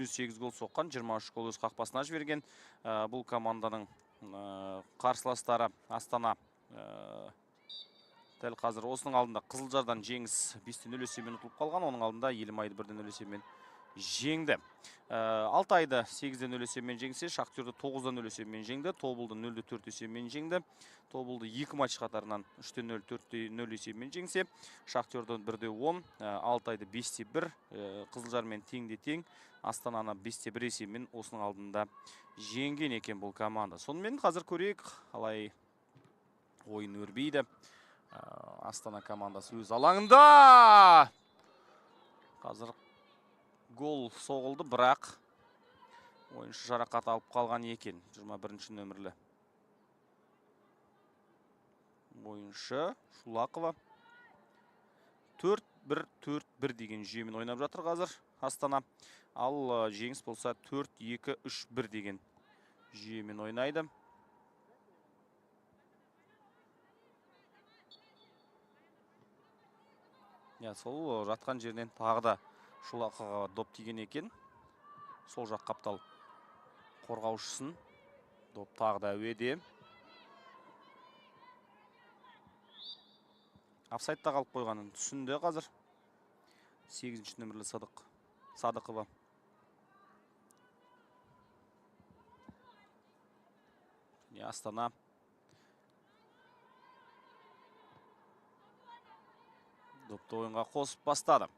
8 гол соққан, 23 гол өз қақпасына жіберген. Бұл команданың қарсыластары Астана дәл қазір осының алдында Қызылжардан жеңіс 5-0 есебімен ұтылып қалған. Оның алдында Елімайды 1-0 есебімен жеңді. Алтайды 8-0 есебімен жеңсе, Шахтерді 9-0 есебімен жеңді. Тобылды 0-4 есебімен жеңді. Тобылды 2 матч қатарынан 3-0, 4-0 есебімен жеңсе, Шахтерді 1-10, Алтайды 5-1, Қызылжармен тең-тең, Астананы 5-1 есебімен осының алдында жеңген екен бұл команда. Сонымен қазір көрейік, қалай ойын өрбейді. Астана командасы өз алаңында. Қазір гол соғылды, бірақ ойыншы жарақат алып қалған екен. 21-ші нөмірлі ойыншы Шулақова. 4-1-4-1 деген жүйемен ойнап жатыр қазір Астана. Ал жеңіс болса 4-2-3-1 деген жүйемен ойнайды. Сол жатқан жерден тағы да Шулақова доп тиген екен. Сол жақ қаптал қорғаушысын. Доп тағы да әуеде. Офсайдта қалып қойғанын түсінді қазір. 8-ші нөмірлі Садықова. Астана допты ойынға қосып бастады.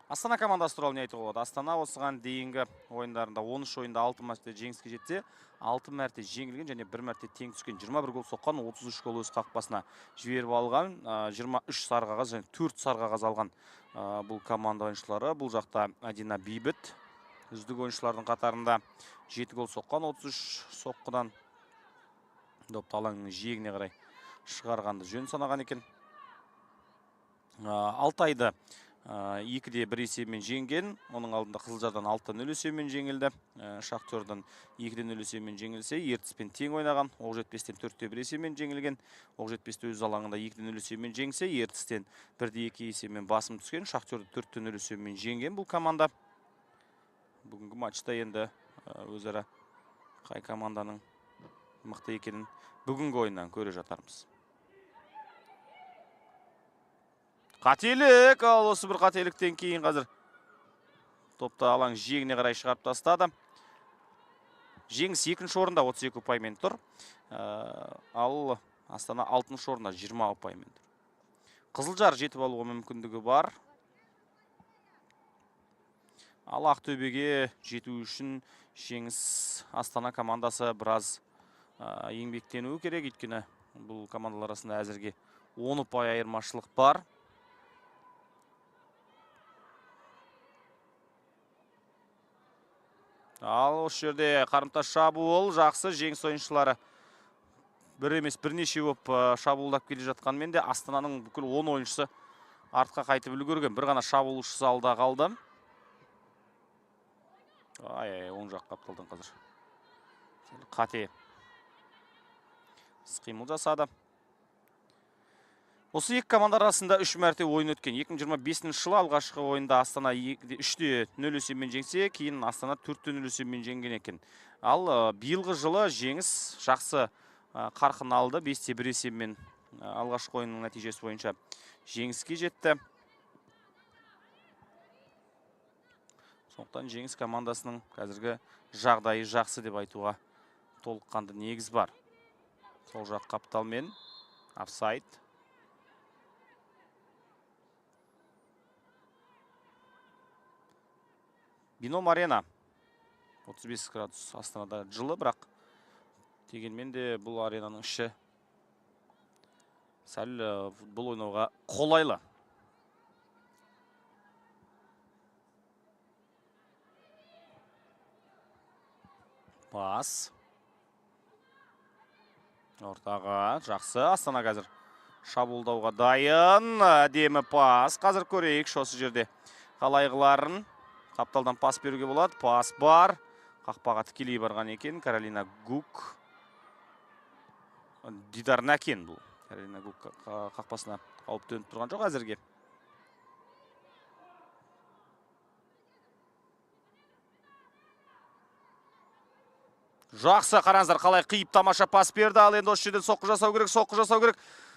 Астана командасы туралы не айтуға болады? Астана осыған дейінгі ойындарында 13 ойында 6 матчта жеңіске жетсе, 6 мәрте жеңілген және 1 мәрте тең түскен. 21 гол соққан, 33 гол өз қақпасына жіберіп алған, 23 сарғағаз және 4 сарғағаз алған бұл команда ойыншылары. Бұл жақта Адина Бейбіт үздік ойыншылардың қатарында 7 гол соққан, 33 соққыдан допты алаңның жиегіне қарай шығарғанды жөн санаған екен. Алтайды 2-1 есебімен жеңген. Оның алдында Қызылжардан 6-0 есебімен жеңілді. Шахтерден 2-0 есебімен жеңілсе, Ертіспен тең ойнаған. Оқжетпестен 4-1 есебімен жеңілген. Оқжетпесті өз алаңында 2-0 есебімен жеңсе, Ертістен 1-2 есебімен басым түскен. Шахтерді 4-0 есебімен жеңген бұл команда. Бүгінгі матчта енді өзара қай команданың мықты екенін бүгінгі ойыннан көре жатармыз. Қателік, ал осы бір қателіктен кейін қазір топты алаң жиегіне қарай шығарып тастады. Жеңіс 2-ші орында 32 ұпаймен тұр. Ал Астана 6-ші орында 20 ұпаймен тұр. Қызылжар жетіп алуға мүмкіндігі бар. Ал Ақтөбеге жету үшін жеңіс Астана командасы біраз еңбектенуі керек. Өйткені бұл командалар арасында әзірге 10 ұпай айырмашылық бар. Ал осы жерде қарымта шабуыл жақсы, жеңіс ойыншылары бір емес бірнеше боп шабуылдап келе жатқанмен де Астананың бүкіл 10 ойыншысы артқа қайтып үлгерген. Бір ғана шабуылшысы алда қалды. Оң жақ қапталдан қазір қате қимыл жасады. Осы екі команда арасында 3 мәрте ойын өткен. 2025 жылы алғашқы ойында Астана 3-0 есебімен жеңсе, кейін Астана 4-0 есебімен жеңген екен. Ал биылғы жылы жеңіс жақсы қарқын алды. 5-1 есебімен алғашқы ойынның нәтижесі бойынша жеңіске жетті. Сондықтан жеңіс командасының қазіргі жағдайы жақсы деп айтуға толыққанды негіз бар. Сол жақ қапталмен офсайд. Бином арена 35 градус Астанада жылы, бірақ дегенмен де бұл аренаның іші сәл футбол ойнауға қолайлы. Пас. Ортаға жақсы. Астана қазір шабуылдауға дайын. Әдемі пас. Қазір көрейік осы жерде қалайғыларын. Қапталдан пас беруге болады. Пас бар. Қақпаға тікелей барған екен. Каролина Гук. Дидар Нәкен бұл. Каролина Гук қақпасына қауіп төніп тұрған жоқ әзірге. Жақсы, қараңыздар, қалай қиып тамаша пас берді. Ал енді осы жерден соққы жасау керек.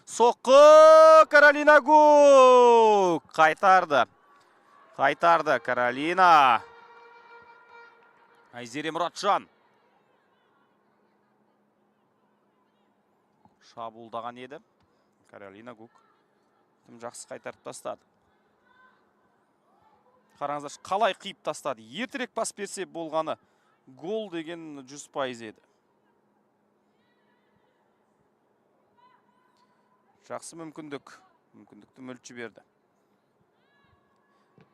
Соққы, Каролина Гук. Қайтарды Каролина. Айзере Мұратжан. Шабуылдаған еді. Каролина Гук. Тым жақсы қайтарып тастады. Қараңыздар, қалай қиып тастады. Ертерек пас берсе болғаны гол деген 100% еді. Жақсы мүмкіндікті мүлт жіберді.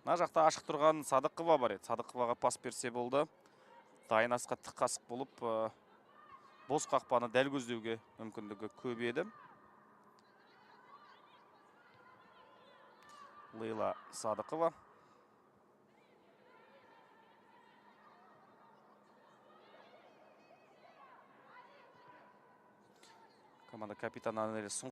Мына жақта ашық тұрған Садықова бар еді. Садықоваға пас берсе болды. Дайынасқа тік қасық болып, бос қақпаны дәл көздеуге мүмкіндігі көп еді. Лейла Садықова. Команда капитаны